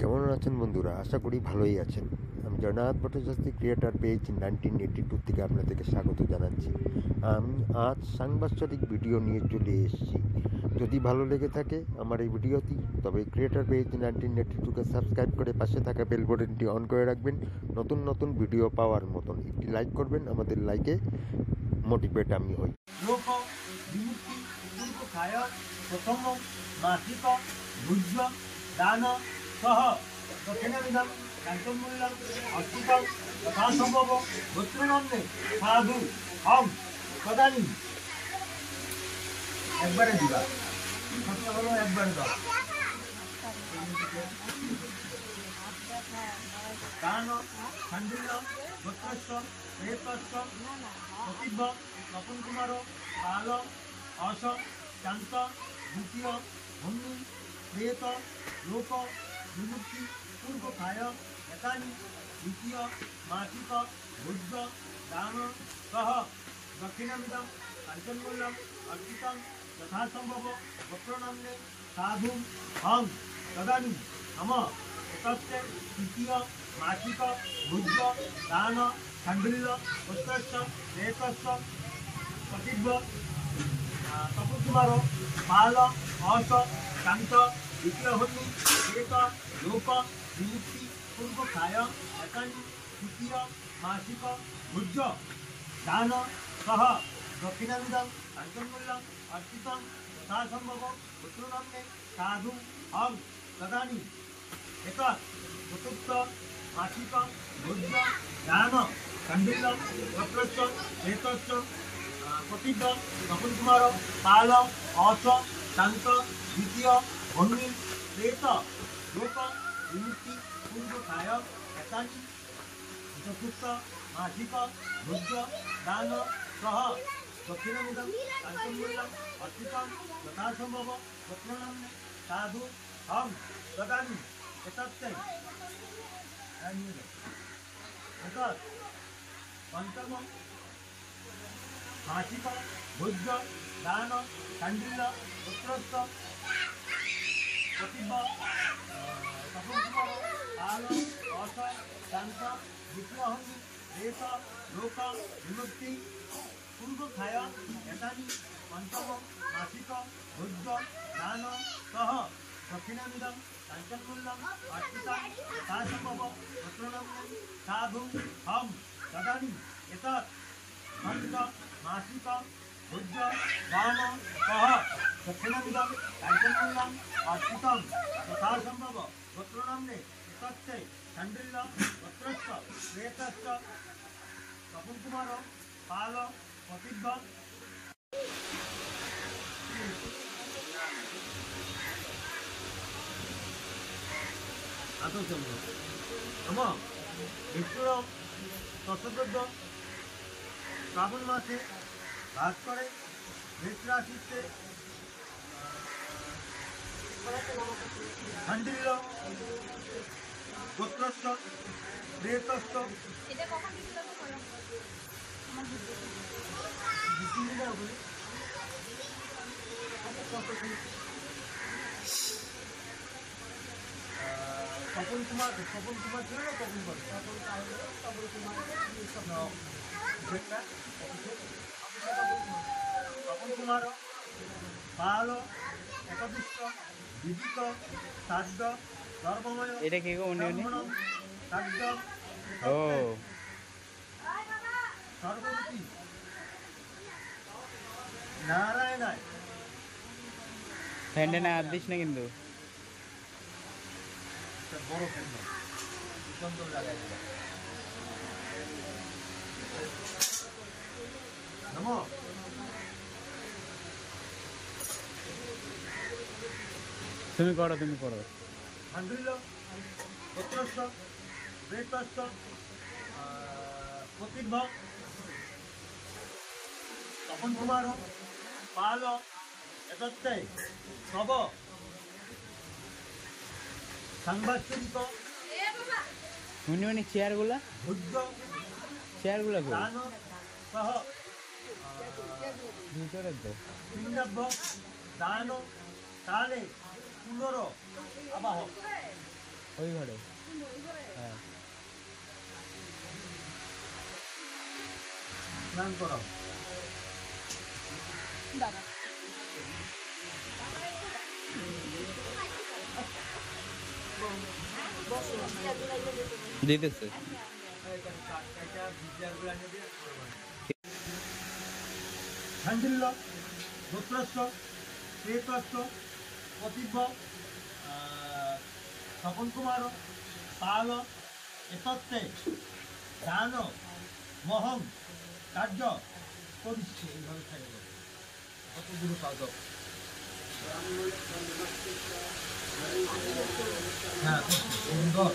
কেমন আছেন বন্ধুরা? আশা করি ভালোই আছেন। আমি জগন্নাথ ভট্টাচার্য ক্রিয়েটার পেজ 1982 থেকে আপনাদেরকে স্বাগত জানাচ্ছি। আমি আজ সাংবাৎসরিক ভিডিও নিয়ে চলে এসেছি। যদি ভালো লেগে থাকে আমার এই ভিডিওটি, তবে ক্রিয়েটার পেজ 1982কে সাবস্ক্রাইব করে পাশে থাকা বেল বাটনটি অন করে রাখবেন নতুন নতুন ভিডিও পাওয়ার মতন। একটি লাইক করবেন, আমাদের লাইকে মোটিভেট আমি হই। লোক বিমুক্তি পূর্বকায় প্রথম মাসিক ভুজ্য দান সহ দক্ষিণাবিধান কাঞ্চনমূল্যম অর্চিতম যথাসম্ভব গোত্রনন্দে সাধু হম তদানী একবারে দিবা সত্য হলো একবারে দাও দান খান্ডিল্য গোত্রস্য প্রেতস্য প্রতিভ তপন কুমার পাল অস শান্ত দ্বিতীয় ভূমি প্রেত লোক বিমুক্তি পূর্বকায় এতানি দ্বিতীয় মাসিক ভুজ্য দান সহ দক্ষিণামিদম কাঞ্চনমূল্যম অর্পিতম যথাসম্ভব গোত্রনাম্নে সাধু হং তদানী নম এতস্তে তৃতীয় মাসিক ভুজ্য দান খান্ডিল্য গোত্রস্য প্রেতস্য প্রতিভ তপন কুমার পাল অস শান্ত দ্বিতীয় ভূমি প্রেত লোক বিমুক্তি পূর্বকায় একানি তৃতীয় মাসিক ভুজ্য দান সহ দক্ষিণাবিধম কাঞ্চনমূল্যম অর্পিতম যথাসম্ভব গোত্রনাম্নে সাধু হং তদানী এতৎ চতুর্থ মাসিক ভুজ্য দান খান্ডিল্য গোত্রস্য প্রেতস্য প্রতিভ তপন কুমার পাল অস শান্ত দ্বিতীয় ভূমি প্রেত লোক বিমুক্তি পূর্বকায় একানি চতুর্থ মাসিক ভুজ্য দান সহ দক্ষিণামিদম কাঞ্চনমূল্যম অর্পিতম যথাসম্ভব গোত্রনাম্নে সাধু হং তদানী এতৎ পঞ্চম মাসিক ভুজ্য দান খান্ডিল্য গোত্রস্য প্রতিভ তপন কুমার পাল অস শান্ত দ্বিতীয় ভূমি প্রেত লোক বিমুক্তি পূর্বকায় এতানি পঞ্চম মাসিক ভুজ্য দান সহ দক্ষিণামিদম কাঞ্চনমূল্যম অর্পিতম যথাসম্ভব গোত্রনাম্নে সাধু হং তদানী এতৎ পঞ্চ মাসিক ভুজ্য দান সহ দক্ষিণামিদম কাঞ্চনমূল্যম অর্পিতম যথাসম্ভব গোত্রনাম্নে এতৎ খান্ডিল্য গোত্রস্য প্রেতস্য তপন কুমার পাল প্রতিভ বিষ্ণুর তৎসদ্য শ্রাবণ মাসে ভাগ করে বৃষ রাশিতে খান্ডিল্য গোত্রস্য প্রেতস্য তপন কুমার ছিল না তপন কুমার পাল একবিষ্ট বিদিত সাধ্য ধর্মময় এটা কি গো উনি সাধ্য ও সর্বমতি নারায়ণায় ফ্যান্ডে না আর দিস না কিন্তু বড় ফ্যান সুন্দর লাগাই নম তুমি করো খান্ডিল্য গোত্রস্য প্রেতস্য প্রতিভ তপন কুমার পাল এতৎ সব সাংবাৎসরিক উনি চেয়ারগুলা ভুজ্য দান সহ ভিতরে তো পিণ্ডাভ্য দান কালে পুনর আবাহ ওই ঘরে হ্যাঁ স্নান করো। দিতেছে ঝান্ডিল্য, গোত্রস্য, শ্বেতস্য, পতিব্য, স্বপন কুমার, পাল, এতত্তে, দান, মহং, কার্য, করিষ্যে, এইভাবে থাকবে। কতগুলো পাদ। হ্যাঁ, সুন্দর।